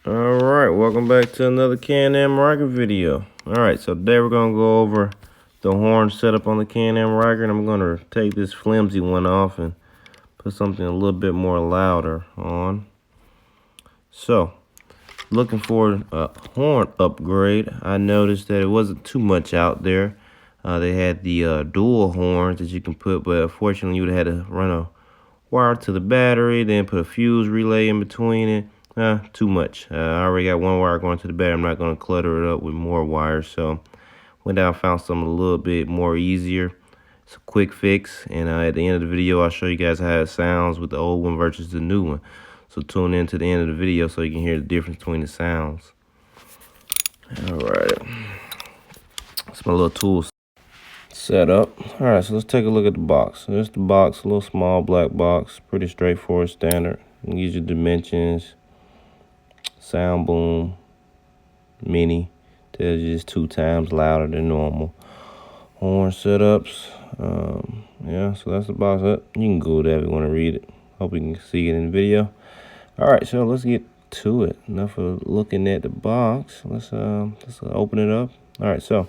Alright, welcome back to another Can-Am Ryker video. Alright, so today we're going to go over the horn setup on the Can-Am Ryker, and I'm going to take this flimsy one off and put something a little bit more louder on. So, looking for a horn upgrade. I noticed that it wasn't too much out there. They had the dual horns that you can put, but unfortunately you would have had to run a wire to the battery, then put a fuse relay in between it. Too much. I already got one wire going to the battery. I'm not going to clutter it up with more wires. So went down, found something a little bit more easier. It's a quick fix. And at the end of the video, I'll show you guys how it sounds with the old one versus the new one. So tune in to the end of the video so you can hear the difference between the sounds. Alright. That's my little tool set up. Alright, so let's take a look at the box. So there's the box, a little small black box. Pretty straightforward, standard. It gives you dimensions. Sound boom mini, tells you it's 2 times louder than normal. Horn setups. Yeah, so that's the box up. You can go there if you want to read it. Hope you can see it in the video. Alright, so let's get to it. Enough of looking at the box. Let's open it up. Alright, so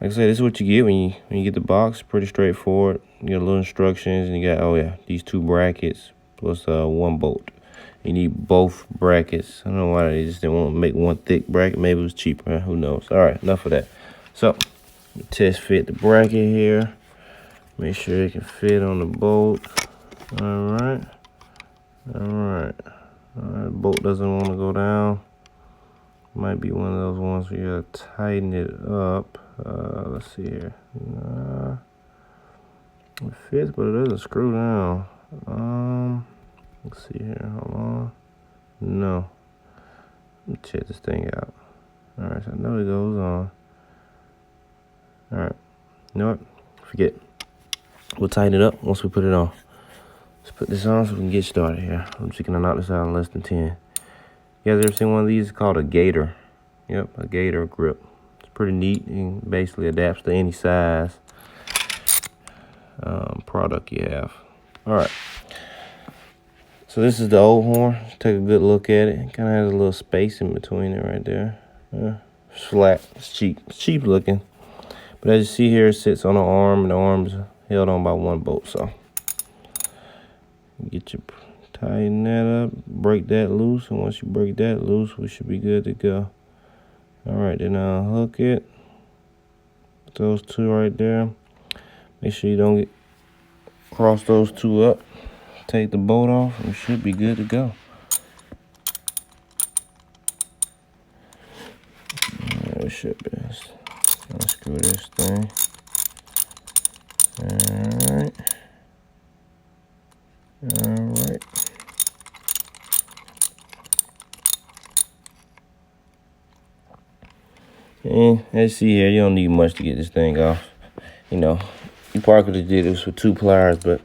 like I said, this is what you get when you get the box. Pretty straightforward. You got little instructions, and you got these 2 brackets plus 1 bolt. You need both brackets. I don't know why they just didn't want to make one thick bracket. Maybe it was cheaper. Who knows? All right, enough of that. So, test fit the bracket here. Make sure it can fit on the bolt. All right. Bolt doesn't want to go down. Might be one of those ones where you gotta tighten it up. Let's see here. It fits, but it doesn't screw down. Let's see here, hold on. No. Let me check this thing out. Alright, so I know it goes on. Alright. You know what? Forget. We'll tighten it up once we put it on. Let's put this on so we can get started here. I'm just gonna knock this out in less than 10. You guys ever seen one of these? It's called a gator. Yep, a gator grip. It's pretty neat and basically adapts to any size product you have. Alright. So this is the old horn. Let's take a good look at it. It kind of has a little space in between it right there. It's flat. It's cheap. It's cheap looking. But as you see here, it sits on the arm, and the arm's held on by 1 bolt. So tighten that up, break that loose, and once you break that loose, we should be good to go. All right, then I'll hook it. Those 2 right there. Make sure you don't cross those 2 up. Take the bolt off, and we should be good to go. We should be. Unscrew this thing. Alright. And as you see here, you don't need much to get this thing off. You know, you probably could have did this with 2 pliers, but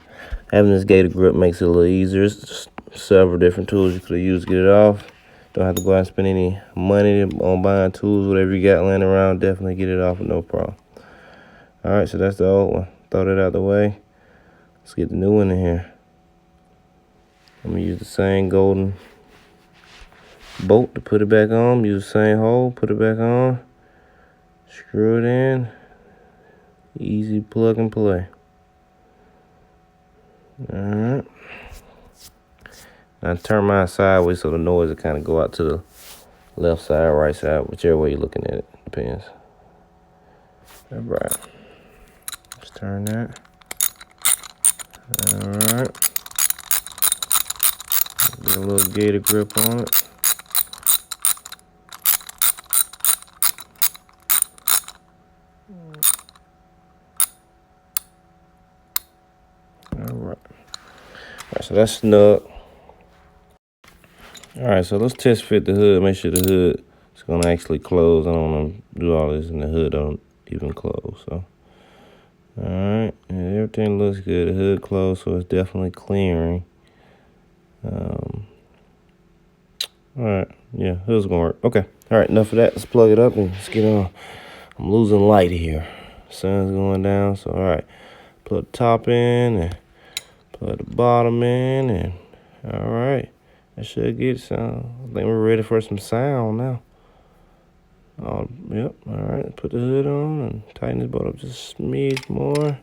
having this gator grip makes it a little easier. There's several different tools you could have used to get it off. Don't have to go out and spend any money on buying tools. Whatever you got laying around, definitely get it off with no problem. All right, so that's the old one. Throw that out of the way. Let's get the new one in here. I'm going to use the same golden bolt to put it back on. Use the same hole, put it back on. Screw it in. Easy plug and play. Alright. Now turn mine sideways so the noise will kind of go out to the left side or right side, whichever way you're looking at it. Depends. Alright. Let's turn that. Alright. Get a little gator grip on it. Alright, so that's snug. Alright, so let's test fit the hood. Make sure the hood is going to actually close. I don't want to do all this and the hood don't even close. So, alright, and everything looks good. The hood closed, so it's definitely clearing. Alright, yeah, hood's going to work. Okay, alright, enough of that. Let's plug it up and let's get on. I'm losing light here. Sun's going down, so alright. Plug the top in and plug the bottom in, and alright. That should get sound think we're ready for some sound now. Yep, all right, put the hood on and tighten this boat up just a smidge more.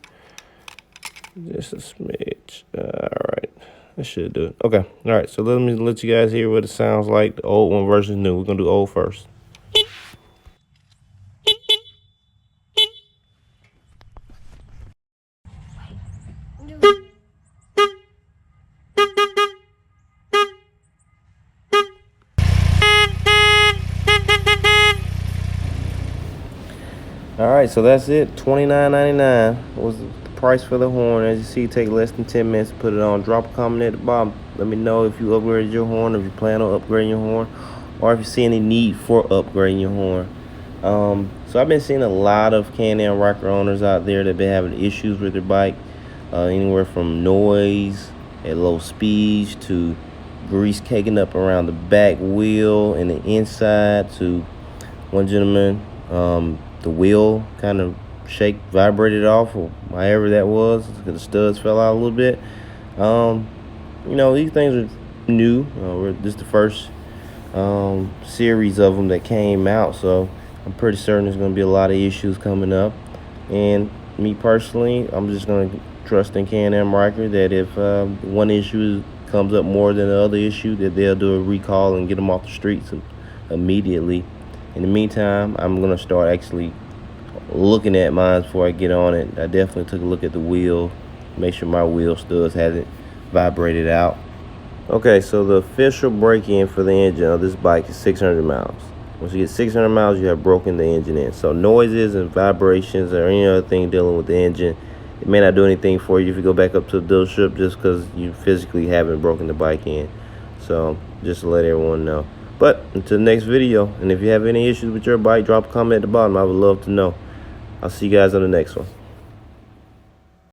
Just a smidge. All right, that should do it. Okay, all right, so let me let you guys hear what it sounds like, the old one versus new. We're gonna do old first. All right, so that's it. $29.99 was the price for the horn. As you see, take less than 10 minutes to put it on. Drop a comment at the bottom. Let me know if you upgraded your horn, if you plan on upgrading your horn, or if you see any need for upgrading your horn. So I've been seeing a lot of Can-Am Ryker owners out there that have been having issues with their bike, anywhere from noise at low speeds to grease caking up around the back wheel and the inside, to one gentleman, the wheel kind of vibrated off, or however that was, because the studs fell out a little bit. You know, these things are new. This is the first series of them that came out, so I'm pretty certain there's going to be a lot of issues coming up. And me personally, I'm just going to trust in Can-Am Ryker that if one issue comes up more than the other issue, that they'll do a recall and get them off the streets immediately. In the meantime, I'm going to start actually looking at mine before I get on it. I definitely took a look at the wheel, make sure my wheel studs hasn't vibrated out. Okay, so the official break-in for the engine of this bike is 600 miles. Once you get 600 miles, you have broken the engine in. So noises and vibrations or any other thing dealing with the engine, it may not do anything for you if you go back up to the dealership, just because you physically haven't broken the bike in. So just to let everyone know. But until the next video, and if you have any issues with your bike, drop a comment at the bottom. I would love to know. I'll see you guys on the next one.